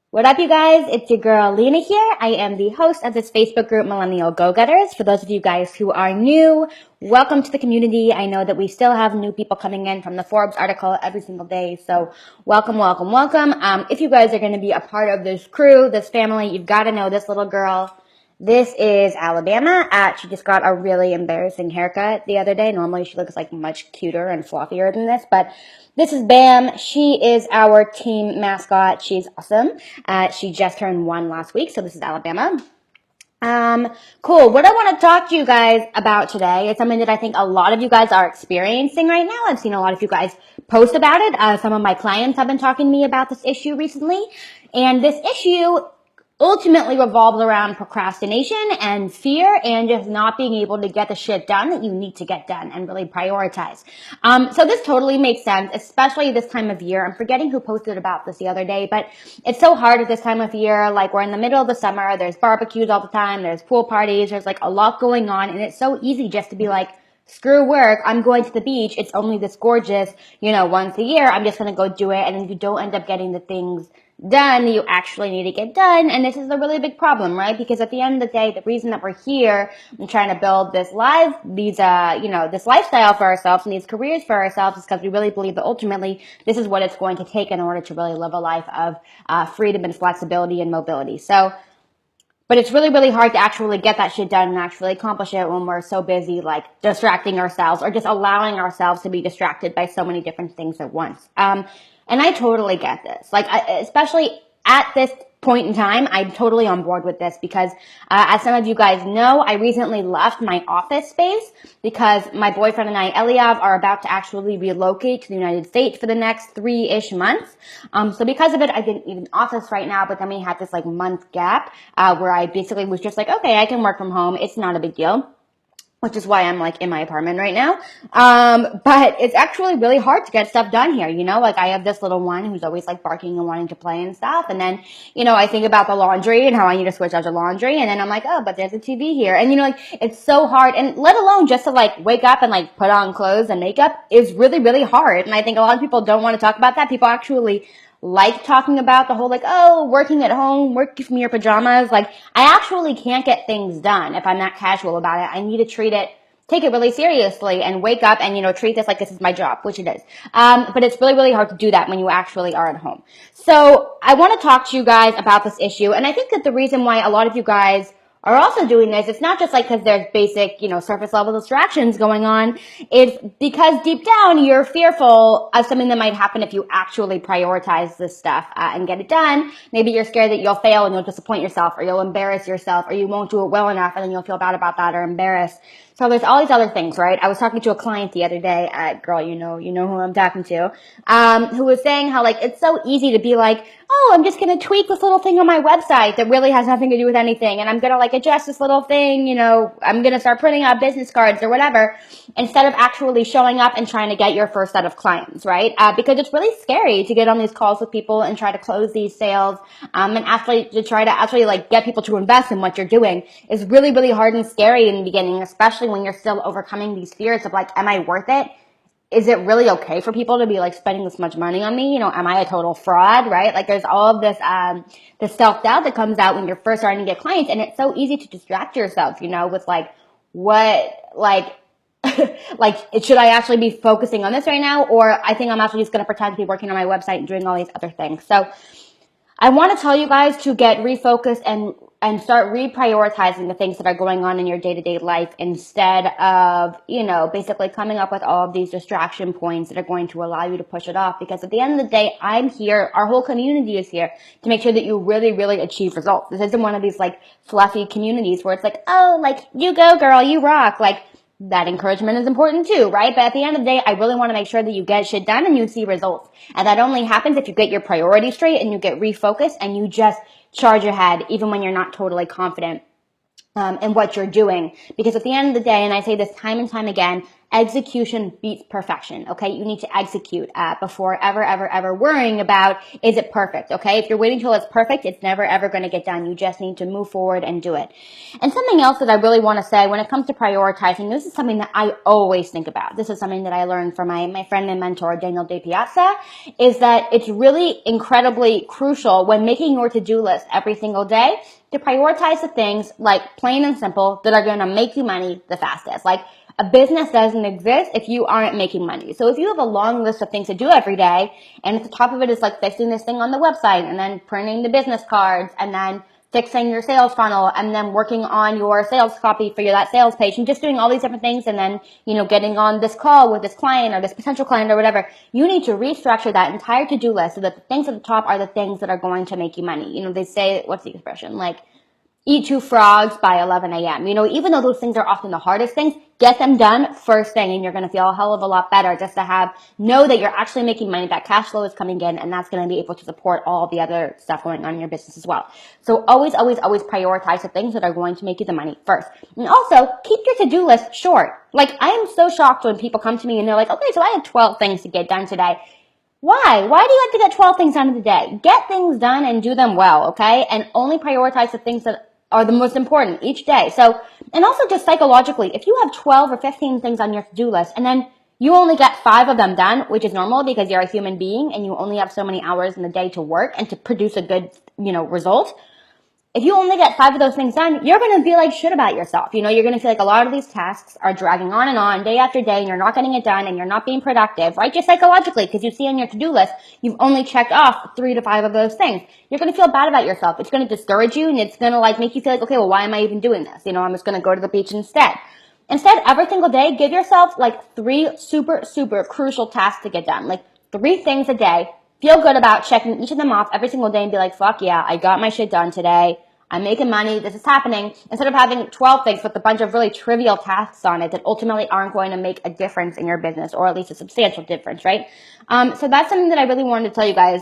What up, you guys? It's your girl, Lena here. I am the host of this Facebook group, Millennial Go-Getters. For those of you guys who are new, welcome to the community. I know that we still have new people coming in from the Forbes article every single day, so welcome, welcome, welcome. If you guys are going to be a part of this crew, this family, you've got to know this little girl. This is Alabama. She just got a really embarrassing haircut the other day. Normally she looks like much cuter and fluffier than this, but this is Bam. She is our team mascot. She's awesome. She just turned 1 last week, so this is Alabama. Cool. What I want to talk to you guys about today is something that I think a lot of you guys are experiencing right now. I've seen a lot of you guys post about it. Some of my clients have been talking to me about this issue recently, and this issue ultimately revolves around procrastination and fear and just not being able to get the shit done that you need to get done and really prioritize. So this totally makes sense, especially this time of year. I'm forgetting who posted about this the other day, but it's so hard at this time of year. Like, we're in the middle of the summer, there's barbecues all the time, there's pool parties, there's like a lot going on, and it's so easy just to be like, screw work, I'm going to the beach, it's only this gorgeous, once a year, I'm just going to go do it, and then you don't end up getting the things done that you actually need to get done. And this is a really big problem, right? Because at the end of the day, the reason that we're here and trying to build this this lifestyle for ourselves and these careers for ourselves is because we really believe that ultimately this is what it's going to take in order to really live a life of freedom and flexibility and mobility. But it's really, really hard to actually get that shit done and actually accomplish it when we're so busy, like, distracting ourselves or just allowing ourselves to be distracted by so many different things at once. And I totally get this. Like, especially at this point in time, I'm totally on board with this because, as some of you guys know, I recently left my office space because my boyfriend and I, Eliav, are about to actually relocate to the United States for the next 3-ish months. So because of it, I've been in office right now, but then we had this like month gap, where I basically was just like, okay, I can work from home. It's not a big deal. Which is why I'm like in my apartment right now. But it's actually really hard to get stuff done here, like I have this little one who's always like barking and wanting to play and stuff. And then, I think about the laundry and how I need to switch out the laundry. And then I'm like, oh, but there's a TV here. And it's so hard. And let alone just to like wake up and like put on clothes and makeup is really, really hard. And I think a lot of people don't want to talk about that. People actually like talking about the whole like, oh, working at home, work from your pajamas. Like, I actually can't get things done if I'm not casual about it. I need to take it really seriously and wake up and, treat this like this is my job, which it is. But it's really, really hard to do that when you actually are at home. So I want to talk to you guys about this issue. And I think that the reason why a lot of you guys are also doing this, it's not just like because there's basic, surface level distractions going on. It's because deep down you're fearful of something that might happen if you actually prioritize this stuff and get it done. Maybe you're scared that you'll fail and you'll disappoint yourself, or you'll embarrass yourself, or you won't do it well enough and then you'll feel bad about that or embarrassed. So there's all these other things, right? I was talking to a client the other day, girl, you know who I'm talking to, who was saying how like it's so easy to be like, oh, I'm just going to tweak this little thing on my website that really has nothing to do with anything. And I'm going to like adjust this little thing, I'm going to start printing out business cards or whatever, instead of actually showing up and trying to get your first set of clients, right? Because it's really scary to get on these calls with people and try to close these sales, and actually to try to actually like get people to invest in what you're doing is really, really hard and scary in the beginning, especially when you're still overcoming these fears of like, am I worth it? Is it really okay for people to be like spending this much money on me? Am I a total fraud, right? Like there's all of this self-doubt that comes out when you're first starting to get clients, and it's so easy to distract yourself, with like, like, should I actually be focusing on this right now? Or I think I'm actually just going to pretend to be working on my website and doing all these other things. So I want to tell you guys to get refocused and start reprioritizing the things that are going on in your day-to-day life instead of, basically coming up with all of these distraction points that are going to allow you to push it off. Because at the end of the day, I'm here, our whole community is here to make sure that you really, really achieve results. This isn't one of these like fluffy communities where it's like, oh, like you go girl, you rock. Like, that encouragement is important too, right? But at the end of the day, I really want to make sure that you get shit done and you see results. And that only happens if you get your priorities straight and you get refocused and you just charge ahead even when you're not totally confident in what you're doing. Because at the end of the day, and I say this time and time again, execution beats perfection, okay? You need to execute before ever worrying about, is it perfect, okay? If you're waiting till it's perfect, it's never ever going to get done. You just need to move forward and do it. And something else that I really want to say when it comes to prioritizing, this is something that I always think about. This is something that I learned from my friend and mentor, Daniel De Piazza, is that it's really incredibly crucial when making your to-do list every single day to prioritize the things, like plain and simple, that are going to make you money the fastest. Like, a business doesn't exist if you aren't making money. So if you have a long list of things to do every day, and at the top of it is like fixing this thing on the website, and then printing the business cards, and then fixing your sales funnel, and then working on your sales copy for that sales page, and just doing all these different things, and then, getting on this call with this client or this potential client or whatever, you need to restructure that entire to-do list so that the things at the top are the things that are going to make you money. They say, what's the expression? Like, eat 2 frogs by 11 a.m. Even though those things are often the hardest things, get them done first thing, and you're going to feel a hell of a lot better just to know that you're actually making money, that cash flow is coming in, and that's going to be able to support all the other stuff going on in your business as well. So always prioritize the things that are going to make you the money first. And also, keep your to-do list short. Like, I am so shocked when people come to me and they're like, okay, so I have 12 things to get done today. Why? Why do you have to get 12 things done in a day? Get things done and do them well, okay? And only prioritize the things that are the most important each day. So, and also just psychologically, if you have 12 or 15 things on your to-do list and then you only get 5 of them done, which is normal because you're a human being and you only have so many hours in the day to work and to produce a good, result. If you only get 5 of those things done, you're going to feel like shit about yourself. You're going to feel like a lot of these tasks are dragging on and on day after day, and you're not getting it done, and you're not being productive, right? Just psychologically, because you see on your to-do list, you've only checked off 3 to 5 of those things. You're going to feel bad about yourself. It's going to discourage you, and it's going to make you feel like, okay, well, why am I even doing this? I'm just going to go to the beach instead. Instead, every single day, give yourself 3 super, super crucial tasks to get done. 3 things a day. Feel good about checking each of them off every single day and be like, fuck yeah, I got my shit done today. I'm making money. This is happening. Instead of having 12 things with a bunch of really trivial tasks on it that ultimately aren't going to make a difference in your business, or at least a substantial difference, right? So that's something that I really wanted to tell you guys.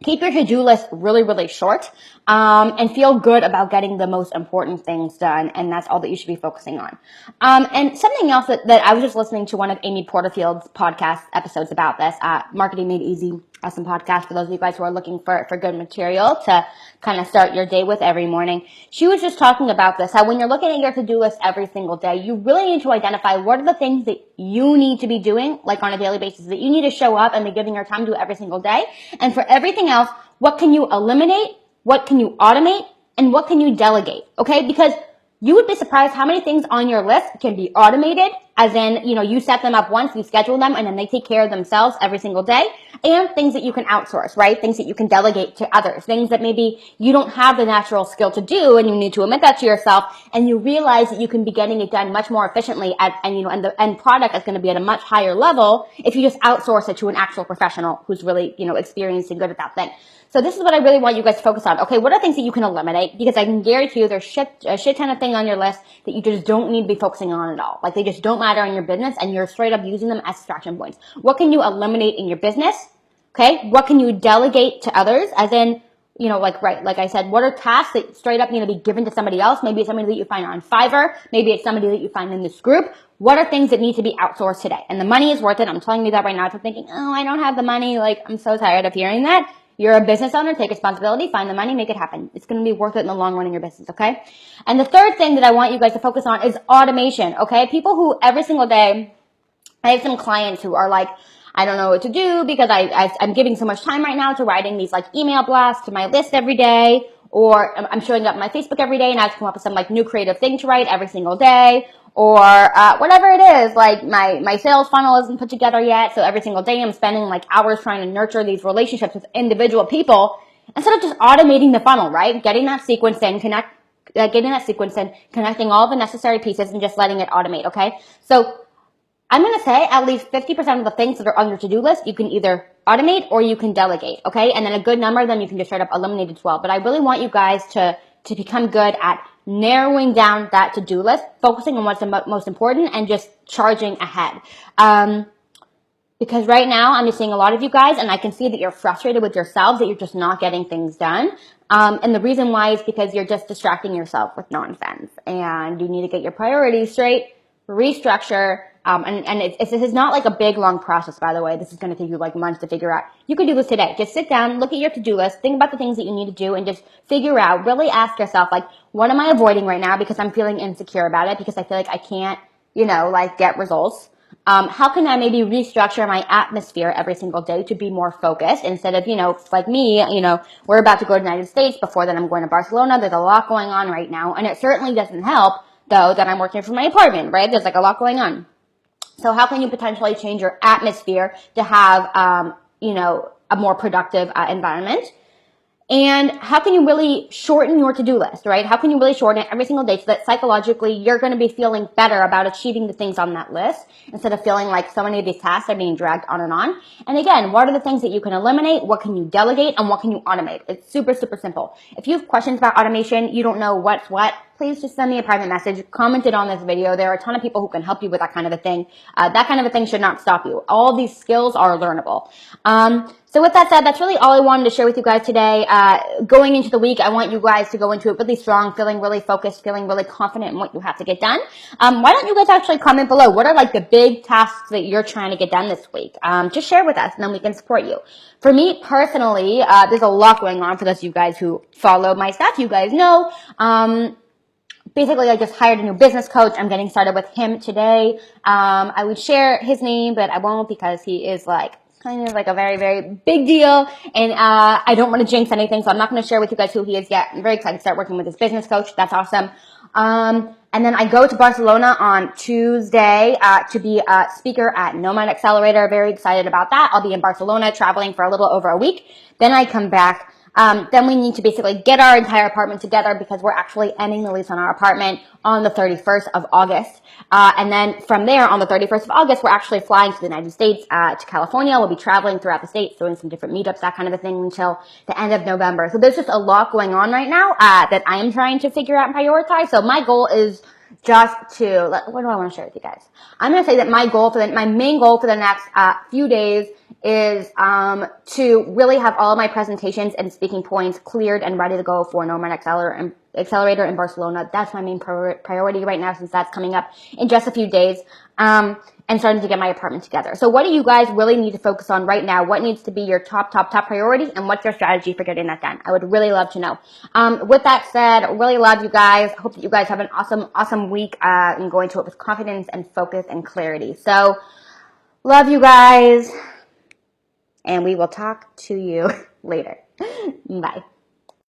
Keep your to-do list really, really short, and feel good about getting the most important things done, and that's all that you should be focusing on. And something else that I was just listening to one of Amy Porterfield's podcast episodes about this, Marketing Made Easy, awesome podcast for those of you guys who are looking for good material to kind of start your day with every morning. She was just talking about this, how when you're looking at your to-do list every single day, you really need to identify what are the things that you need to be doing, on a daily basis, that you need to show up and be giving your time to every single day. And for everything else, what can you eliminate? What can you automate? And what can you delegate? Okay? Because you would be surprised how many things on your list can be automated, as in, you set them up once, you schedule them, and then they take care of themselves every single day, and things that you can outsource, right? Things that you can delegate to others, things that maybe you don't have the natural skill to do, and you need to admit that to yourself, and you realize that you can be getting it done much more efficiently and the end product is going to be at a much higher level if you just outsource it to an actual professional who's really, experienced and good at that thing. So this is what I really want you guys to focus on. Okay, what are things that you can eliminate? Because I can guarantee you there's a shit ton of things on your list that you just don't need to be focusing on at all. They just don't matter in your business, and you're straight up using them as distraction points. What can you eliminate in your business? Okay, what can you delegate to others? As in, like I said, what are tasks that straight up need to be given to somebody else? Maybe it's somebody that you find on Fiverr. Maybe it's somebody that you find in this group. What are things that need to be outsourced today? And the money is worth it. I'm telling you that right now. If you're thinking, oh, I don't have the money, I'm so tired of hearing that. You're a business owner, take responsibility, find the money, make it happen. It's going to be worth it in the long run in your business, okay? And the third thing that I want you guys to focus on is automation, okay? People who every single day, I have some clients who are like, I don't know what to do because I'm giving so much time right now to writing these email blasts to my list every day, or I'm showing up on my Facebook every day and I have to come up with some new creative thing to write every single day, or whatever it is, my sales funnel isn't put together yet, so every single day I'm spending hours trying to nurture these relationships with individual people instead of just automating the funnel, right? Getting that sequence in, connecting all the necessary pieces and just letting it automate, okay? So I'm going to say at least 50% of the things that are on your to-do list, you can either automate or you can delegate, okay? And then a good number, then you can just straight up eliminate as well. But I really want you guys to become good at narrowing down that to-do list, focusing on what's the most important, and just charging ahead. Because right now I'm just seeing a lot of you guys, and I can see that you're frustrated with yourselves, that you're just not getting things done. And the reason why is because you're just distracting yourself with nonsense, and you need to get your priorities straight restructure. This is not like a big, long process, by the way. This is going to take you like months to figure out. You can do this today. Just sit down, look at your to-do list, think about the things that you need to do, and just figure out, really ask yourself, like, what am I avoiding right now because I'm feeling insecure about it, because I feel like I can't, like get results. How can I maybe restructure my atmosphere every single day to be more focused instead of, like me, we're about to go to the United States. Before that, I'm going to Barcelona. There's a lot going on right now. And it certainly doesn't help, though, that I'm working from my apartment, right? There's like a lot going on. So how can you potentially change your atmosphere to have, a more productive environment? And how can you really shorten your to-do list, right? How can you really shorten it every single day so that psychologically you're going to be feeling better about achieving the things on that list instead of feeling like so many of these tasks are being dragged on and on? And again, what are the things that you can eliminate? What can you delegate? And what can you automate? It's super, super simple. If you have questions about automation, you don't know what's what, please just send me a private message, comment it on this video. There are a ton of people who can help you with that kind of a thing. That kind of a thing should not stop you. All these skills are learnable. So with that said, that's really all I wanted to share with you guys today. Going into the week, I want you guys to go into it really strong, feeling really focused, feeling really confident in what you have to get done. Why don't you guys actually comment below? What are like the big tasks that you're trying to get done this week? Just share with us and then we can support you. For me personally, there's a lot going on for those of you guys who follow my stuff. You guys know, basically, I just hired a new business coach. I'm getting started with him today. I would share his name, but I won't because he is like kind of like a very, very big deal. And I don't want to jinx anything, so I'm not going to share with you guys who he is yet. I'm very excited to start working with this business coach. That's awesome. And then I go to Barcelona on Tuesday to be a speaker at Nomad Accelerator. Very excited about that. I'll be in Barcelona traveling for a little over a week. Then I come back. Then we need to basically get our entire apartment together because we're actually ending the lease on our apartment on the 31st of August. And then from there, on the 31st of August, we're actually flying to the United States, to California. We'll be traveling throughout the states, doing some different meetups, that kind of a thing until the end of November. So there's just a lot going on right now, that I am trying to figure out and prioritize. So my goal is just to, what do I want to share with you guys? I'm going to say that my main goal for the next few days is to really have all of my presentations and speaking points cleared and ready to go for Nomad Accelerator in Barcelona. That's my main priority right now, since that's coming up in just a few days, and starting to get my apartment together. So what do you guys really need to focus on right now? What needs to be your top priority, and what's your strategy for getting that done? I would really love to know. With that said, really love you guys. Hope that you guys have an awesome week, and go into it with confidence and focus and clarity. So love you guys, and we will talk to you later. Bye.